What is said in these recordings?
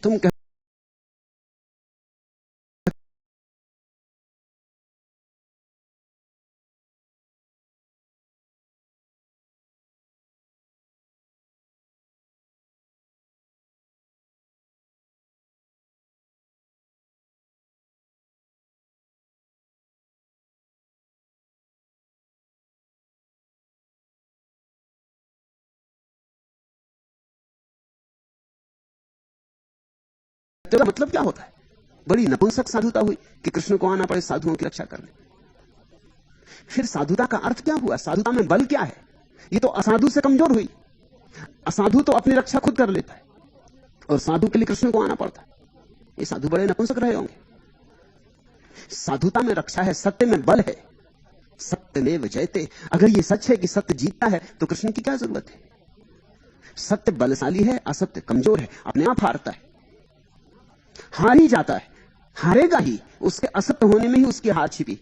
तुम कह तेरा मतलब क्या होता है? बड़ी नपुंसक साधुता हुई कि कृष्ण को आना पड़े साधुओं की रक्षा करने। फिर साधुता का अर्थ क्या हुआ? साधुता में बल क्या है? ये तो असाधु से कमजोर हुई। असाधु तो अपनी रक्षा खुद कर लेता है और साधु के लिए कृष्ण को आना पड़ता है। ये साधु बड़े नपुंसक रहे होंगे। साधुता में रक्षा है, सत्य में बल है। सत्यमेव जयते। अगर ये सच है कि सत्य जीतता है तो कृष्ण की क्या जरूरत है? सत्य बलशाली है, असत्य कमजोर है, अपने आप हारता है, हार ही जाता है, हारेगा ही। उसके असत्य होने में ही उसकी हार छिपी।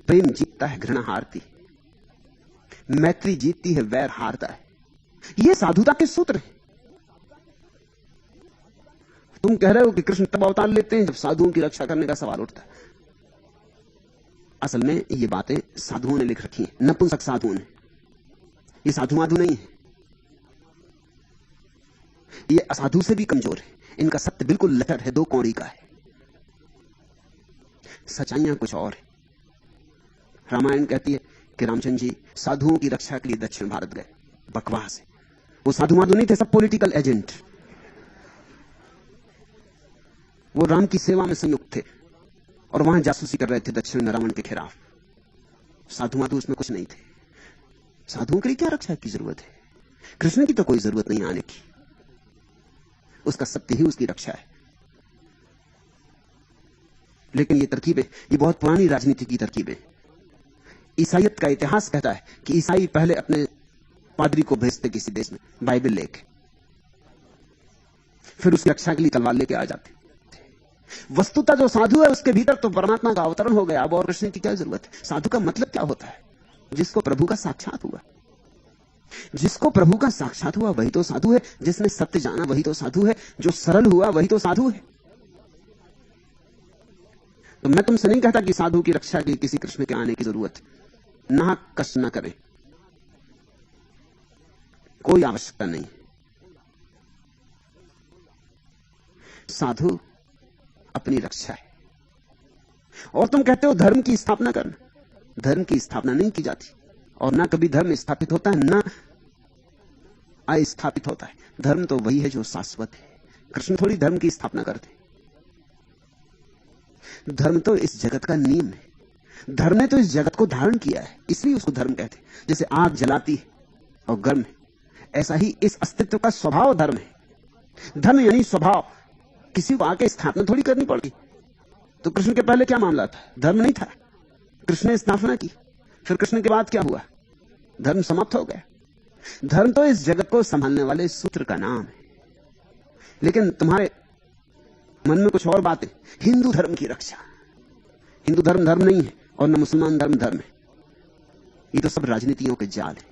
प्रेम जीतता है, घृणा हारती, मैत्री जीतती है, वैर हारता है। ये साधुता के सूत्र हैं। तुम कह रहे हो कि कृष्ण तब अवतार लेते हैं जब साधुओं की रक्षा करने का सवाल उठता है। असल में ये बातें साधुओं ने लिख रखी हैं, नपुंसक साधुओं ने। ये साधु माधु नहीं है, ये असाधु से भी कमजोर है। इनका सत्य बिल्कुल लटर है, दो कौड़ी का है। सच्चाइयां कुछ और है। रामायण कहती है कि रामचंद्र जी साधुओं की रक्षा के लिए दक्षिण भारत गए। बकवास है। वो साधु माधु नहीं थे, सब पॉलिटिकल एजेंट। वो राम की सेवा में संयुक्त थे और वहां जासूसी कर रहे थे दक्षिण में रावण के खिलाफ। साधु माधु उसमें कुछ नहीं थे। साधुओं के लिए क्या रक्षा की जरूरत है? कृष्ण की तो कोई जरूरत नहीं आने की। उसका सत्य ही उसकी रक्षा है। लेकिन ये तरकीबें, ये बहुत पुरानी राजनीति की तरकीबें। ईसाइयत का इतिहास कहता है कि ईसाई पहले अपने पादरी को भेजते किसी देश में बाइबल लेके, फिर उसकी रक्षा के लिए तलवार लेके आ जाते। वस्तुतः जो साधु है उसके भीतर तो परमात्मा का अवतरण हो गया। अब और कृष्ण की क्या जरूरत है? साधु का मतलब क्या होता है? जिसको प्रभु का साक्षात हुआ। जिसको प्रभु का साक्षात हुआ वही तो साधु है। जिसने सत्य जाना वही तो साधु है। जो सरल हुआ वही तो साधु है। तो मैं तुमसे नहीं कहता कि साधु की रक्षा के लिए किसी कृष्ण के आने की जरूरत है। नाहक कष्ट न करें, कोई आवश्यकता नहीं। साधु अपनी रक्षा है। और तुम कहते हो धर्म की स्थापना करना। धर्म की स्थापना नहीं की जाती और ना कभी धर्म स्थापित होता है, ना अस्थापित होता है। धर्म तो वही है जो शाश्वत है। कृष्ण थोड़ी धर्म की स्थापना करते। धर्म तो इस जगत का नियम है। धर्म ने तो इस जगत को धारण किया है, इसलिए उसको धर्म कहते हैं। जैसे आग जलाती है और गर्म है, ऐसा ही इस अस्तित्व का स्वभाव धर्म है। धर्म यानी स्वभाव। किसी को आके स्थापना थोड़ी करनी पड़ती। तो कृष्ण के पहले क्या मामला था? धर्म नहीं था। कृष्ण ने स्थापना की, फिर कृष्ण के बाद क्या हुआ? धर्म समाप्त हो गया। धर्म तो इस जगत को संभालने वाले सूत्र का नाम है। लेकिन तुम्हारे मन में कुछ और बातें। हिंदू धर्म की रक्षा। हिंदू धर्म धर्म नहीं है और न मुसलमान धर्म धर्म है। ये तो सब राजनीतियों के जाल है।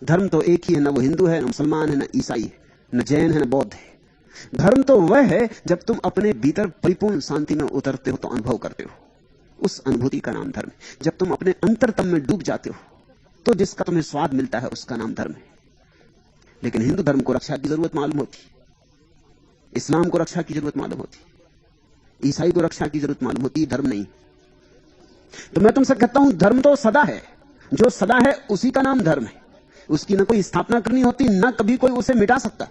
धर्म तो एक ही है, न वो हिंदू है, न मुसलमान है, न ईसाई है, न जैन है, न बौद्ध है। धर्म तो वह है जब तुम अपने भीतर परिपूर्ण शांति में उतरते हो तो अनुभव करते हो। उस अनुभूति का नाम धर्म है। जब तुम अपने अंतरतम में डूब जाते हो तो जिसका तुम्हें स्वाद मिलता है उसका नाम धर्म है। लेकिन हिंदू धर्म को रक्षा की जरूरत मालूम होती, इस्लाम को रक्षा की जरूरत मालूम होती, ईसाई को रक्षा की जरूरत मालूम होती, धर्म नहीं। तो मैं तुमसे कहता हूं धर्म तो सदा है। जो सदा है उसी का नाम धर्म है। उसकी न कोई स्थापना करनी होती, न कभी कोई उसे मिटा सकता।